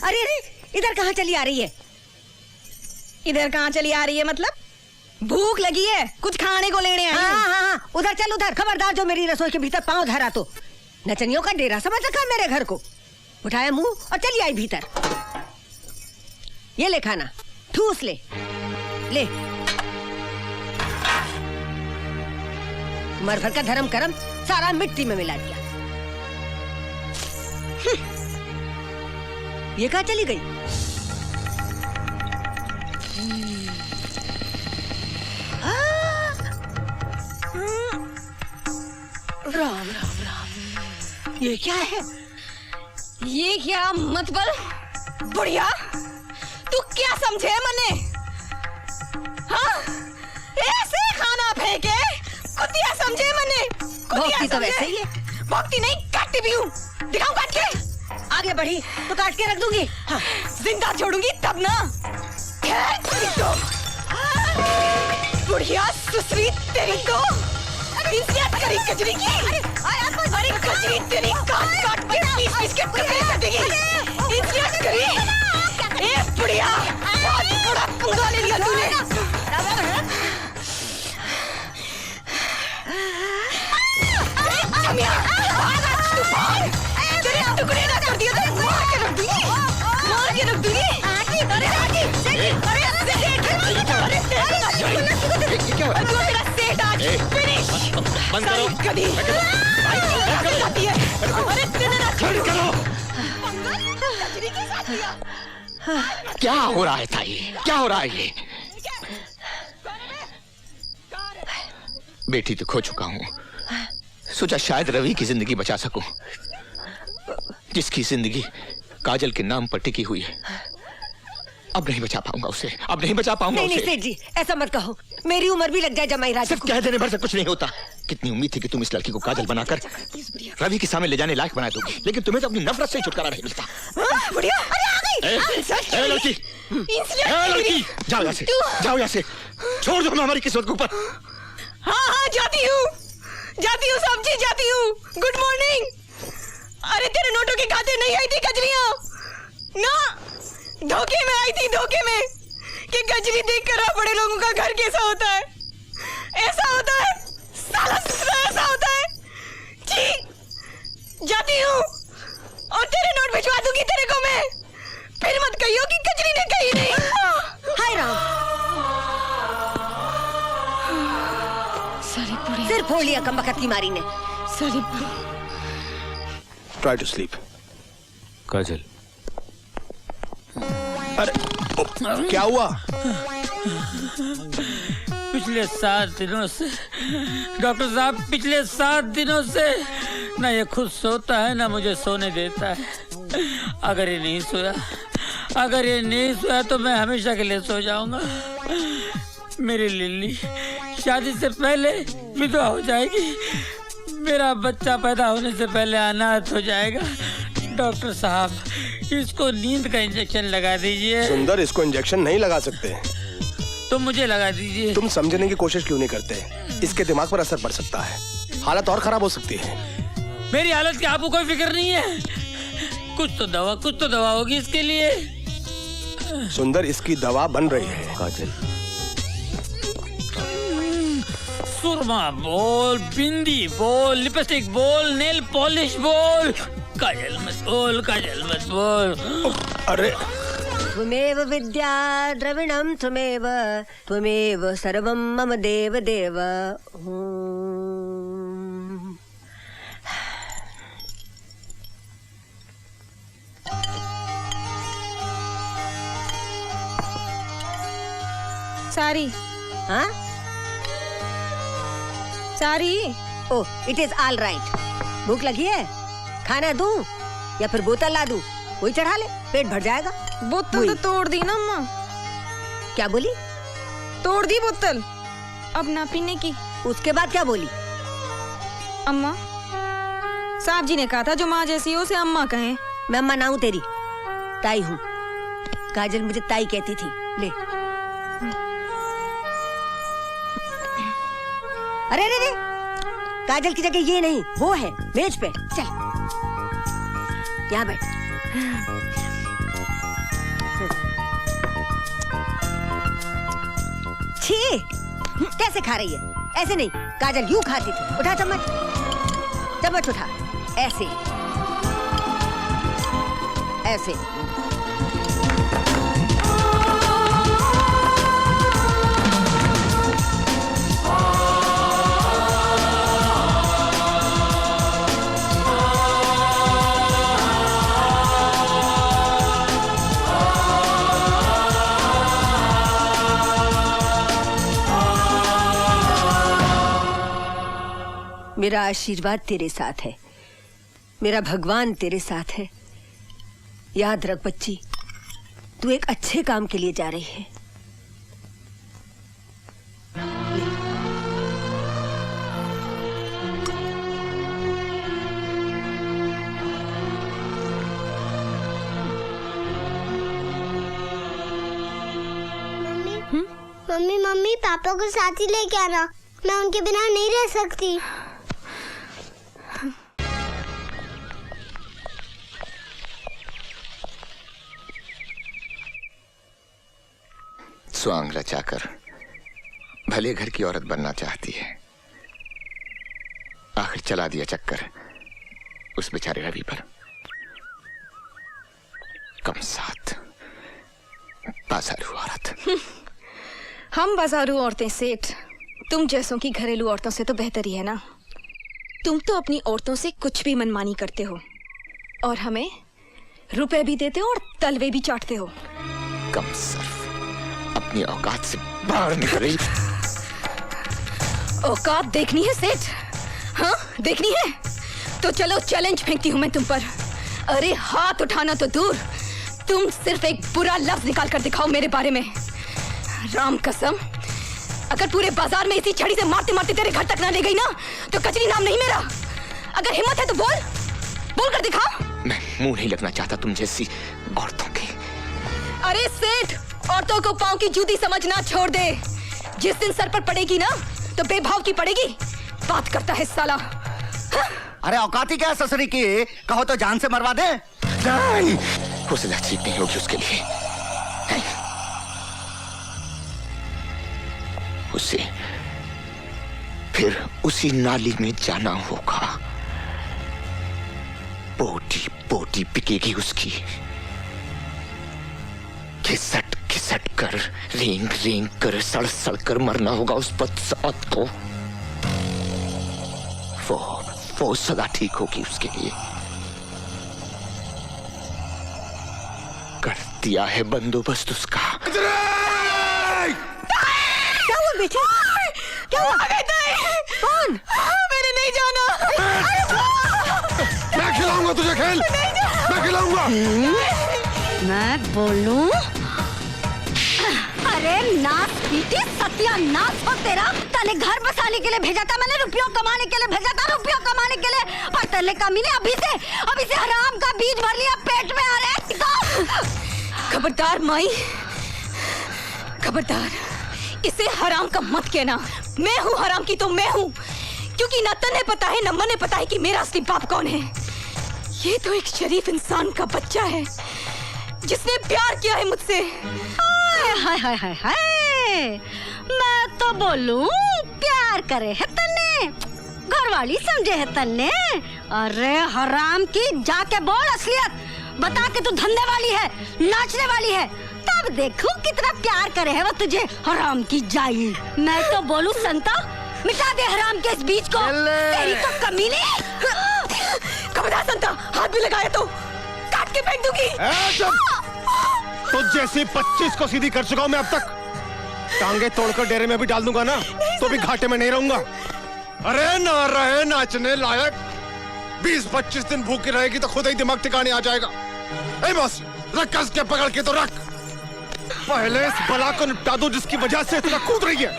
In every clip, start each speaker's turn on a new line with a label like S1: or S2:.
S1: अरे अरे, इधर कहाँ चली आ रही है?
S2: इधर कहाँ चली आ रही है मतलब? भूख लगी है, कुछ खाने को लेने आई हूँ।
S1: हाँ हाँ हाँ, उधर चल उधर। खबरदार जो मेरी रसोई के भीतर पाँव धरा तो नचनियों का डेरा समझ रखा मेरे घर को। उठाया मुंह और चली आई भीतर। ये ले खाना, ठूस ले ले। मर भर का धर्म करम सारा मिट्टी में मिला दिया। ये कहाँ चली गई? राम राम राम, ये क्या है?
S2: ये क्या मतबल? बुढ़िया, तू क्या समझे मने? हाँ, ऐसे खाना फेंके कुतिया समझे मने?
S1: भौंकती तो वैसे ही है।
S2: भौंकती नहीं, काटती भी हूँ। दिखाऊं काट के?
S1: आगे बढ़ी तो काट के रख दूंगी।
S2: हाँ, जिंदा छोड़ूंगी तब ना। तेरी तो बुढ़िया सुसरी, तेरी तो इज्जत करी कजरी की। अरे कजरी तेरी काट काट के पीस के टुकड़े कर देगी। इज्जत करी। ए बुढ़िया, बहुत बड़ा पंगा ले लिया तूने। जमिया, तूफान, तेरे टुकड़े ना कर दिया तो मार के रख दूंगी। मार के रख दूंगी। अरे मेरा सेठ आज फिनिश।
S3: बंद करो।
S2: कभी अरे तेरे ना छोड़ो।
S3: क्या हो रहा है ताई? क्या हो रहा है ये? बेटी तो खो चुका हूँ, सोचा शायद रवि की जिंदगी बचा सकूं, जिसकी जिंदगी काजल के नाम पर टिकी हुई है। अब नहीं बचा पाऊंगा उसे, अब नहीं बचा पाऊंगा
S1: नहीं
S3: उसे।
S1: नहीं सेठ जी, ऐसा मत कहो। मेरी उम्र भी लग जाए जमाई राजा
S3: सिर्फ
S1: को।
S3: कह देने भर से कुछ नहीं होता। कितनी उम्मीद थी कि तुम इस लड़की को काजल बनाकर रवि के सामने ले जाने लायक बना दोगी, लेकिन तुम्हें तो अपनी नफरत से छुटकारा नहीं मिलता।
S2: बुढ़िया, अरे आ गई।
S3: लड़की, लड़की, जाओ यहाँ से, जाओ यहाँ से, छोड़ दो हमारी किस्मत के ऊपर।
S2: हाँ हाँ, जाती हूँ समझी, जाती हूँ। Good morning. अरे तेरे नोटों के खाते नहीं आई थी कजरियाँ ना, धोखे में आई थी, धोखे में कि कजरी देखकर बड़े लोगों का घर कैसा होता है। ऐसा होता है साला, ऐसा होता है जी। जाती हूँ और तेरे नोट भिजवा दूंगी तेरे को मैं। फिर मत कहियो कि कजरी ने कही नहीं।
S1: हाय राम, सिर फोड़ लिया कमबख्त की मारी ने।
S4: Try to sleep.
S3: काजल,
S4: अरे क्या हुआ?
S5: पिछले 7 दिनों से डॉक्टर साहब, पिछले 7 दिनों से ना ये खुद सोता है ना मुझे सोने देता है। अगर ये नहीं सोया तो मैं हमेशा के लिए सो जाऊंगा। मेरी लिल्ली शादी से पहले विधवा हो जाएगी, मेरा बच्चा पैदा होने से पहले अनाथ हो जाएगा। डॉक्टर साहब, इसको नींद का इंजेक्शन लगा दीजिए।
S4: सुंदर, इसको इंजेक्शन नहीं लगा सकते।
S5: तो मुझे लगा दीजिए।
S4: तुम समझने की कोशिश क्यों नहीं करते? इसके दिमाग पर असर पड़ सकता है, हालत और खराब हो सकती है।
S5: मेरी हालत की आपको कोई फिक्र नहीं है? कुछ तो दवा होगी इसके लिए।
S4: सुंदर, इसकी दवा बन रही है।
S3: काजल,
S5: सुरमा बोल, बिंदी बोल, लिपस्टिक बोल, नेल पॉलिश बोल। काजल मत बोल, काजल मत बोल।
S4: अरे
S1: त्वमेव विद्या द्रविणं त्वमेव सर्वं मम देव देव।
S2: सारी,
S1: हाँ?
S2: सारी।
S1: ओह, इट इज ऑल राइट। भूख लगी है? खाना दूं या फिर बोतल ला दूं? वही चढ़ा ले, पेट भर जाएगा।
S2: बोतल तो तोड़ दी ना अम्मा।
S1: क्या बोली?
S2: तोड़ दी बोतल, अब ना पीने की।
S1: उसके बाद क्या बोली?
S2: अम्मा, साहब जी ने कहा था जो माँ जैसी हो उसे अम्मा कहें।
S1: मैं अम्मा ना हूँ तेरी, ताई हूँ। काजल मुझे ताई कहती थी। ले। अरे अरे अरे, काजल की जगह ये नहीं, वो है मेज पे। चल यहाँ बैठ। छी, कैसे खा रही है? ऐसे नहीं, काजल यूं खाती थी। उठा चम्मच, चम्मच उठा, ऐसे ऐसे। मेरा आशीर्वाद तेरे साथ है, मेरा भगवान तेरे साथ है। याद रख बच्ची, तू एक अच्छे काम के लिए जा रही है।
S6: मम्मी मम्मी पापा को साथ ही लेके आना, मैं उनके बिना नहीं रह सकती।
S3: स्वांग रचाकर भले घर की औरत बनना चाहती है, आखिर चला दिया चक्कर उस बेचारे रवि पर। कम साथ बाजारू औरत।
S2: हम बाजारू औरतें सेठ, तुम जैसों की घरेलू औरतों से तो बेहतर ही है ना। तुम तो अपनी औरतों से कुछ भी मनमानी करते हो और हमें रुपए भी देते हो और तलवे भी चाटते हो।
S3: कम सर्फ, अपनी औकात से बाहर निकल रही।
S2: औकात देखनी है सेठ? हाँ देखनी है तो चलो चैलेंज फेंकती हूँ मैं तुम पर। अरे हाथ उठाना तो दूर, तुम सिर्फ एक बुरा लफ्ज निकाल कर दिखाओ मेरे बारे में। राम कसम, अगर पूरे बाजार में इसी छड़ी से मारते मारते तेरे घर तक ना ले गई ना तो कचरी नाम नहीं मेरा। अगर हिम्मत है तो बोल, बोल कर दिखा।
S3: मैं मुंह नहीं लगना चाहता तुम जैसी औरतों के।
S2: अरे सेठ, औरतों को पांव की जूती समझना छोड़ दे। जिस दिन सर पर पड़ेगी ना तो बेभाव की पड़ेगी। बात करता है साला। हाँ?
S7: अरे औकाती क्या ससुरी की, कहो तो जान से मरवा दे।
S3: नहीं, उसे ठीक नहीं होगी उसके लिए। उसे फिर उसी नाली में जाना होगा। बोटी बोटी बिकेगी उसकी। घिसट घिसट कर, रेंग रेंग कर, सड़ सड़ कर मरना होगा उस बदसौत को। वो सदा ठीक होगी उसके लिए। कर दिया है बंदोबस्त उसका।
S1: क्या हुआ बेटे? क्या हुआ? कौन?
S2: मैंने नहीं जाना।
S4: मैं खिलाऊंगा तुझे खेल, मैं खिलाऊंगा।
S1: मैं बोलूं? अरे नाच पीटी सत्यानाश हो तेरा। तने घर बसाने के लिए भेजा था मैंने, रुपयों कमाने के लिए भेजा था, रुपयों कमाने के लिए। और तेरे कमीने अभी से हराम का बीज भर लिया पेट में। आ रहे
S2: खबरदार माई, खबरदार, इसे हराम का मत कहना। मैं हूँ हराम की तो मैं हूँ, क्योंकि न तन्हे पता है न मने पता है कि मेरा असली बाप कौन है। ये तो एक शरीफ इंसान का बच्चा है जिसने प्यार किया है मुझसे।
S1: हाय हाय हाय हाय, मैं तो बोलूं प्यार करे है तन्ने, घरवाली समझे है तन्ने। अरे हराम की, जाके बोल असलियत बता के तू धंधे वाली है, नाचने वाली है, तब देखूं कितना प्यार करे है वो तुझे। हराम की जाई, मैं तो बोलूं संता मिटा दे हराम के इस बीज को। तेरी तो कमीने।
S2: खबरदार संता, हाथ भी लगाया तो काट के फेंक दूंगी।
S4: तो जैसे 25 को सीधी कर चुका हूं मैं अब तक। टांगे तोड़कर डेरे में भी डाल दूंगा ना तो भी घाटे में नहीं रहूंगा। अरे ना रहे नाचने लायक, 20-25 दिन भूखी रहेगी तो खुद ही दिमाग ठिकाने आ जाएगा। ए बस रख, कस के पकड़ के तो रख। पहले इस बला को निपटा दूं जिसकी वजह से इतना कूद रही है।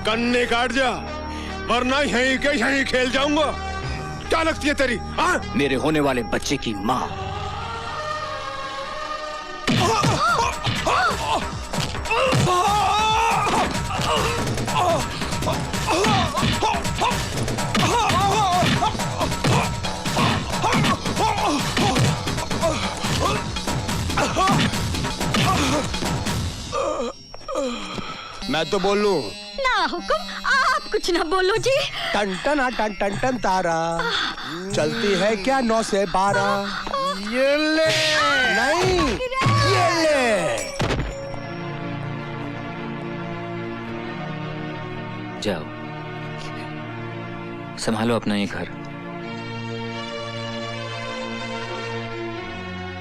S4: कन्ने काट जा, वरना यहीं के यहीं खेल जाऊंगा। क्या लगती है तेरी?
S7: मेरे होने वाले बच्चे की माँ।
S4: मैं तो बोल लूं।
S1: ना हुक्म, आप कुछ ना बोलो जी।
S4: टन टन टन टन टन तारा चलती है क्या 9 से 12। ये ले नहीं, ये ले।
S8: जाओ, संभालो अपना ये घर,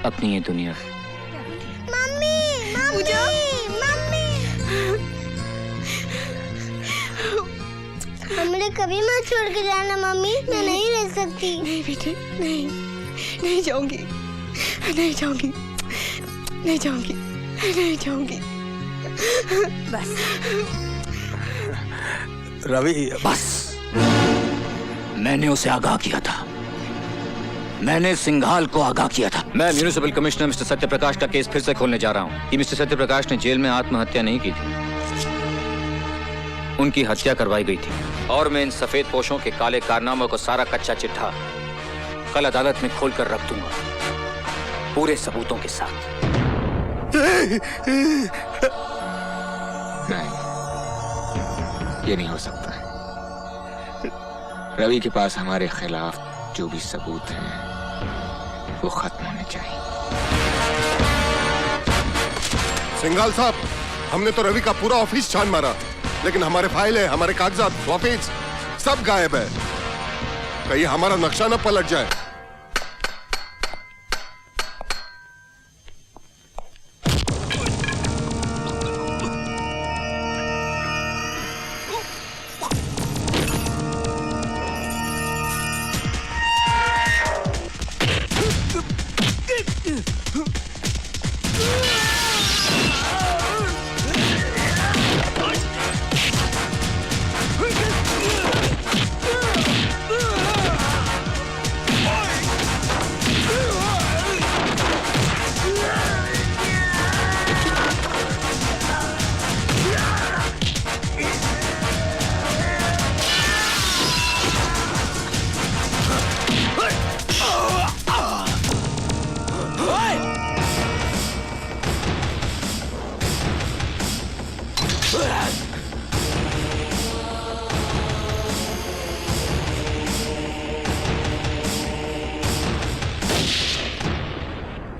S8: अपनी ये दुनिया।
S6: मम्मी
S2: पूजा।
S6: मम्मी हमने कभी मत छोड़ के जाना मम्मी, मैं नहीं रह सकती।
S2: नहीं बेटे, नहीं, नहीं जाऊंगी, नहीं जाऊंगी, नहीं जाऊंगी, नहीं जाऊंगी।
S1: बस
S4: रवि,
S8: बस, मैंने उसे आगाह किया था, मैंने सिंघाल को आगाह किया था। मैं म्यूनिसिपल कमिश्नर मिस्टर सत्यप्रकाश का केस फिर से खोलने जा रहा हूँ कि मिस्टर सत्यप्रकाश ने जेल में आत्महत्या नहीं की थी, उनकी हत्या करवाई गई थी। और मैं इन सफेद पोशों के काले कारनामों को सारा कच्चा चिट्ठा कल अदालत में खोलकर रख दूंगा, पूरे सबूतों के साथ।
S3: नहीं, ये नहीं हो सकता। रवि के पास हमारे खिलाफ जो भी सबूत हैं वो खत्म होने चाहिए।
S4: सिंघाल साहब, हमने तो रवि का पूरा ऑफिस छान मारा, लेकिन हमारे फाइल है, हमारे कागजात, ऑफिस सब गायब है। कहीं हमारा नक्शा न पलट जाए।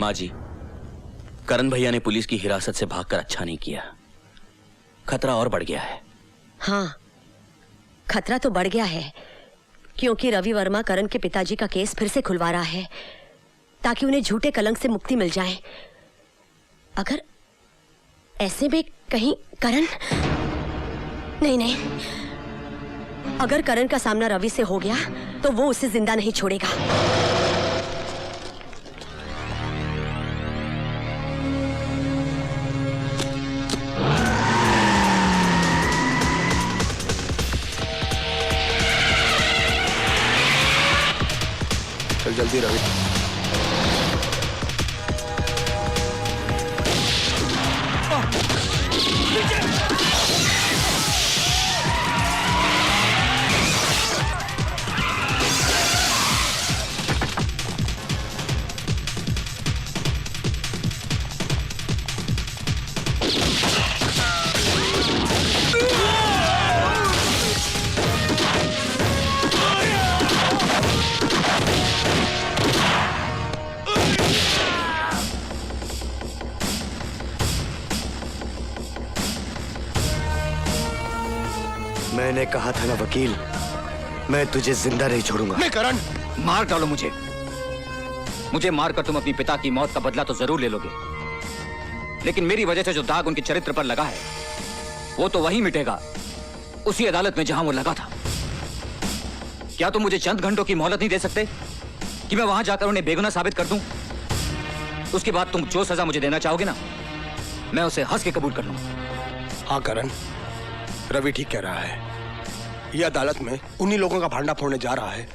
S9: माँ जी, करण भैया ने पुलिस की हिरासत से भागकर अच्छा नहीं किया, खतरा और बढ़ गया है।
S10: हाँ, खतरा तो बढ़ गया है, क्योंकि रवि वर्मा करण के पिताजी का केस फिर से खुलवा रहा है ताकि उन्हें झूठे कलंक से मुक्ति मिल जाए। अगर ऐसे में कहीं करण नहीं, अगर करण का सामना रवि से हो गया तो वो उसे जिंदा नहीं छोड़ेगा।
S4: चल जल्दी रवि।
S7: मैंने कहा था ना वकील, मैं तुझे जिंदा नहीं छोड़ूंगा।
S4: नहीं करण,
S8: मार डालो मुझे मारकर तुम अपनी पिता की मौत का बदला तो जरूर ले लोगे, लेकिन मेरी वजह से जो दाग उनके चरित्र पर लगा है वो तो वहीं मिटेगा, उसी अदालत में जहां वो लगा था। क्या तुम मुझे चंद घंटों की मोहलत नहीं दे सकते कि मैं वहां जाकर उन्हें बेगुनाह साबित कर दूं? उसके बाद तुम जो सजा मुझे देना चाहोगे ना, मैं उसे हंस के कबूल कर लूंगा।
S4: हाँ करण, रवि ठीक कह रहा है। यह अदालत में उन्हीं लोगों का भांडा फोड़ने जा रहा है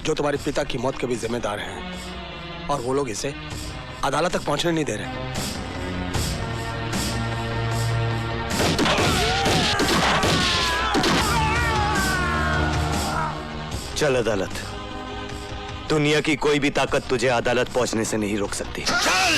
S4: जो तुम्हारे पिता की मौत के भी जिम्मेदार हैं, और वो लोग इसे अदालत तक पहुंचने नहीं दे रहे।
S7: चल अदालत, दुनिया की कोई भी ताकत तुझे अदालत पहुंचने से नहीं रोक सकती।
S4: चल!